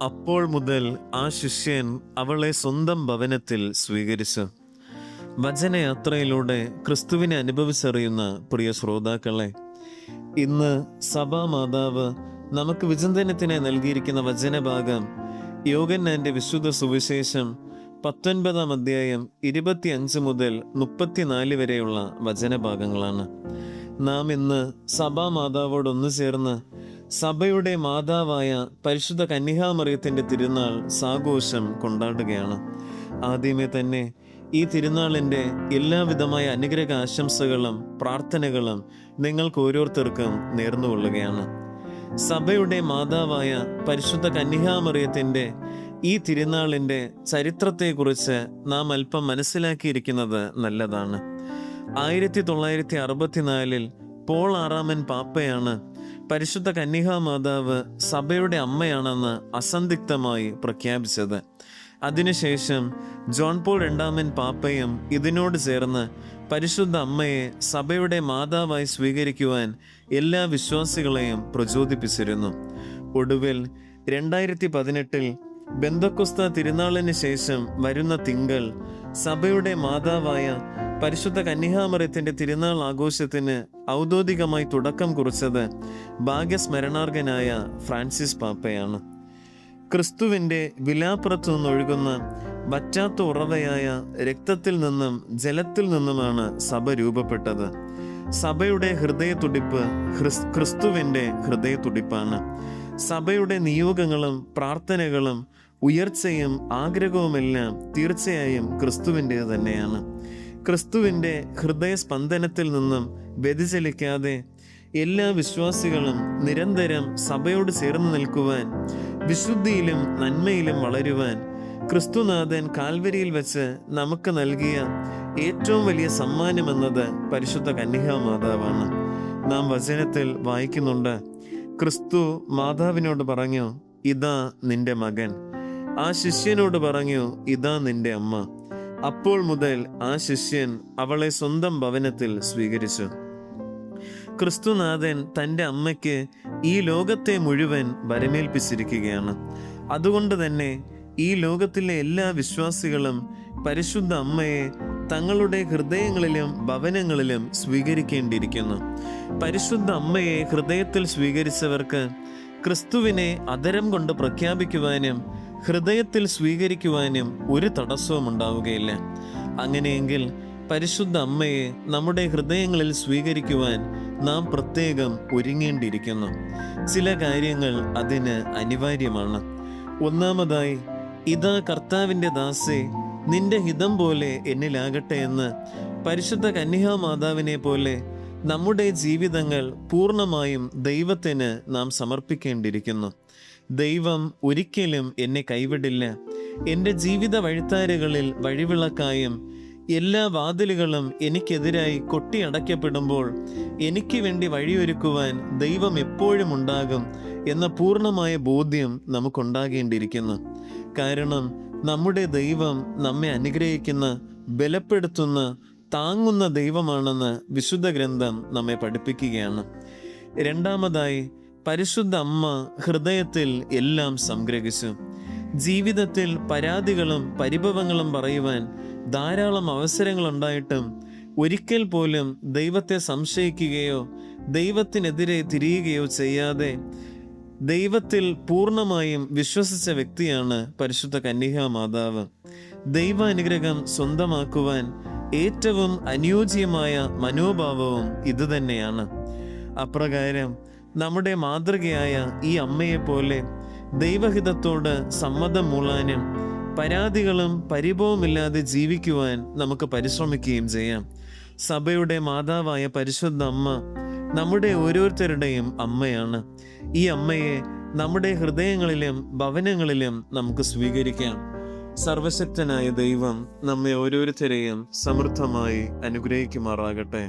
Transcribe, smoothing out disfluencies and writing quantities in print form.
അപ്പോൾ മുതൽ ആ ശിഷ്യൻ അവളെ സ്വന്തം ഭവനത്തിൽ സ്വീകരിച്ചു. വചനയാത്രയിലൂടെ ക്രിസ്തുവിനെ അനുഭവിച്ചറിയുന്ന പ്രിയ ശ്രോതാക്കളെ, ഇന്ന് സഭാമാതാവ് നമുക്ക് വിചിന്തനത്തിന് നൽകിയിരിക്കുന്ന വചനഭാഗം യോഹന്നാന്റെ വിശുദ്ധ സുവിശേഷം 19-ാം അധ്യായം 25 മുതൽ 34 വരെയുള്ള വചനഭാഗങ്ങളാണ്. നാം ഇന്ന് സഭാമാതാവോടൊന്നു ചേർന്ന് സഭയുടെ മാതാവായ പരിശുദ്ധ കന്യകാമറിയത്തിൻ്റെ തിരുനാൾ സാഘോഷം കൊണ്ടാടുകയാണ്. ആദ്യമേ തന്നെ ഈ തിരുനാളിൻ്റെ എല്ലാവിധമായ അനുഗ്രഹ ആശംസകളും പ്രാർത്ഥനകളും നിങ്ങൾക്ക് ഓരോരുത്തർക്കും നേർന്നുകൊള്ളുകയാണ്. സഭയുടെ മാതാവായ പരിശുദ്ധ കന്യകാമറിയത്തിൻ്റെ ഈ തിരുനാളിൻ്റെ ചരിത്രത്തെക്കുറിച്ച് നാം അല്പം മനസ്സിലാക്കിയിരിക്കുന്നത് നല്ലതാണ്. 1964 പോൾ 6 പാപ്പയാണ് പരിശുദ്ധ കന്യകാമാതാവ് സഭയുടെ അമ്മയാണെന്ന് അസന്ദിഗ്ധമായി പ്രഖ്യാപിച്ചത്. അതിനുശേഷം ജോൺ പോൾ 2 പാപ്പയും ഇതിനോട് ചേർന്ന് പരിശുദ്ധ അമ്മയെ സഭയുടെ മാതാവായി സ്വീകരിക്കുവാൻ എല്ലാ വിശ്വാസികളെയും പ്രചോദിപ്പിച്ചിരുന്നു. ഒടുവിൽ 2018 ബെന്തക്കോസ്ത തിരുനാളിന് ശേഷം വരുന്ന തിങ്കൾ സഭയുടെ മാതാവായ പരിശുദ്ധ കന്യകാമറിയത്തിൻ്റെ തിരുനാൾ ആഘോഷത്തിന് ഔദ്യോഗികമായി തുടക്കം കുറിച്ചത് ഭാഗ്യസ്മരണാർഹനായ ഫ്രാൻസിസ് പാപ്പയാണ്. ക്രിസ്തുവിൻ്റെ വിലാപ്പുറത്തു നിന്നൊഴുകുന്ന വറ്റാത്ത ഉറവയായ രക്തത്തിൽ നിന്നും ജലത്തിൽ നിന്നുമാണ് സഭ രൂപപ്പെട്ടത്. സഭയുടെ ഹൃദയതുടിപ്പ് ക്രിസ്തുവിൻ്റെ ഹൃദയതുടിപ്പാണ്. സഭയുടെ നിയോഗങ്ങളും പ്രാർത്ഥനകളും ഉയർച്ചയും ആഗ്രഹവുമെല്ലാം തീർച്ചയായും ക്രിസ്തുവിൻ്റേത് തന്നെയാണ്. ക്രിസ്തുവിൻ്റെ ഹൃദയസ്പന്ദനത്തിൽ നിന്നും വ്യതിചലിക്കാതെ എല്ലാ വിശ്വാസികളും നിരന്തരം സഭയോട് ചേർന്ന് നിൽക്കുവാൻ, വിശുദ്ധിയിലും നന്മയിലും വളരുവാൻ ക്രിസ്തുനാഥൻ കാൽവരിയിൽ വെച്ച് നമുക്ക് നൽകിയ ഏറ്റവും വലിയ സമ്മാനമെന്നത് പരിശുദ്ധ കന്യകാമാതാവാണ്. നാം വചനത്തിൽ വായിക്കുന്നുണ്ട്, ക്രിസ്തു മാതാവിനോട് പറഞ്ഞു, ഇതാ നിന്റെ മകൻ. ആ ശിഷ്യനോട് പറഞ്ഞു, ഇതാ നിന്റെ അമ്മ. അപ്പോൾ മുതൽ ആ ശിഷ്യൻ അവളെ സ്വന്തം ഭവനത്തിൽ സ്വീകരിച്ചു. ക്രിസ്തുനാഥൻ തൻ്റെ അമ്മയ്ക്ക് ഈ ലോകത്തെ മുഴുവൻ വരമേൽപ്പിച്ചിരിക്കുകയാണ്. അതുകൊണ്ട് തന്നെ ഈ ലോകത്തിലെ എല്ലാ വിശ്വാസികളും പരിശുദ്ധ അമ്മയെ തങ്ങളുടെ ഹൃദയങ്ങളിലും ഭവനങ്ങളിലും സ്വീകരിക്കേണ്ടിയിരിക്കുന്നു. പരിശുദ്ധ അമ്മയെ ഹൃദയത്തിൽ സ്വീകരിച്ചവർക്ക് ക്രിസ്തുവിനെ അധരം കൊണ്ട് പ്രഖ്യാപിക്കുവാനും ഹൃദയത്തിൽ സ്വീകരിക്കുവാനും ഒരു തടസ്സവും ഉണ്ടാവുകയില്ല. അങ്ങനെയെങ്കിൽ പരിശുദ്ധ അമ്മയെ നമ്മുടെ ഹൃദയങ്ങളിൽ സ്വീകരിക്കുവാൻ നാം പ്രത്യേകം ഒരുങ്ങേണ്ടിയിരിക്കുന്നു. ചില കാര്യങ്ങൾ അതിന് അനിവാര്യമാണ്. ഒന്നാമതായി, ഇതാ കർത്താവിൻ്റെ ദാസേ, നിന്റെ ഹിതം പോലെ എന്നിലാകട്ടെ എന്ന് പരിശുദ്ധ കന്യകാമാതാവിനെ പോലെ നമ്മുടെ ജീവിതങ്ങൾ പൂർണ്ണമായും ദൈവത്തിന് നാം സമർപ്പിക്കേണ്ടിയിരിക്കുന്നു. ദൈവം ഒരിക്കലും എന്നെ കൈവിടില്ല. എൻ്റെ ജീവിത വഴിത്താരകളിൽ വഴിവിളക്കായും എല്ലാ വാതിലുകളും എനിക്കെതിരായി കൊട്ടിയടയ്ക്കപ്പെടുമ്പോൾ എനിക്ക് വേണ്ടി വഴിയൊരുക്കുവാൻ ദൈവം എപ്പോഴും ഉണ്ടാകും എന്ന പൂർണ്ണമായ ബോധ്യം നമുക്കുണ്ടാകേണ്ടിയിരിക്കുന്നു. കാരണം നമ്മുടെ ദൈവം നമ്മെ അനുഗ്രഹിക്കുന്ന, ബലപ്പെടുത്തുന്ന, താങ്ങുന്ന ദൈവമാണെന്ന് വിശുദ്ധ ഗ്രന്ഥം നമ്മെ പഠിപ്പിക്കുകയാണ്. രണ്ടാമതായി, പരിശുദ്ധ അമ്മ ഹൃദയത്തിൽ എല്ലാം സംഗ്രഹിച്ചു. ജീവിതത്തിൽ പരാതികളും പരിഭവങ്ങളും പറയുവാൻ ധാരാളം അവസരങ്ങളുണ്ടായിട്ടും ഒരിക്കൽ പോലും ദൈവത്തെ സംശയിക്കുകയോ ദൈവത്തിനെതിരെ തിരിയുകയോ ചെയ്യാതെ ദൈവത്തിൽ പൂർണ്ണമായും വിശ്വസിച്ച വ്യക്തിയാണ് പരിശുദ്ധ കന്യകാമാതാവ്. ദൈവാനുഗ്രഹം സ്വന്തമാക്കുവാൻ ഏറ്റവും അനുയോജ്യമായ മനോഭാവവും ഇതുതന്നെയാണ്. അപ്രകാരം നമ്മുടെ മാതൃകയായ ഈ അമ്മയെപ്പോലെ ദൈവഹിതത്തോട് സമ്മതം മൂളാനും പരാതികളും പരിഭവമില്ലാതെ ജീവിക്കുവാൻ നമുക്ക് പരിശ്രമിക്കുകയും ചെയ്യാം. സഭയുടെ മാതാവായ പരിശുദ്ധ അമ്മ നമ്മുടെ ഓരോരുത്തരുടെയും അമ്മയാണ്. ഈ അമ്മയെ നമ്മുടെ ഹൃദയങ്ങളിലും ഭവനങ്ങളിലും നമുക്ക് സ്വീകരിക്കാം. സർവശക്തനായ ദൈവം നമ്മെ ഓരോരുത്തരെയും സമൃദ്ധമായി അനുഗ്രഹിക്കുമാറാകട്ടെ.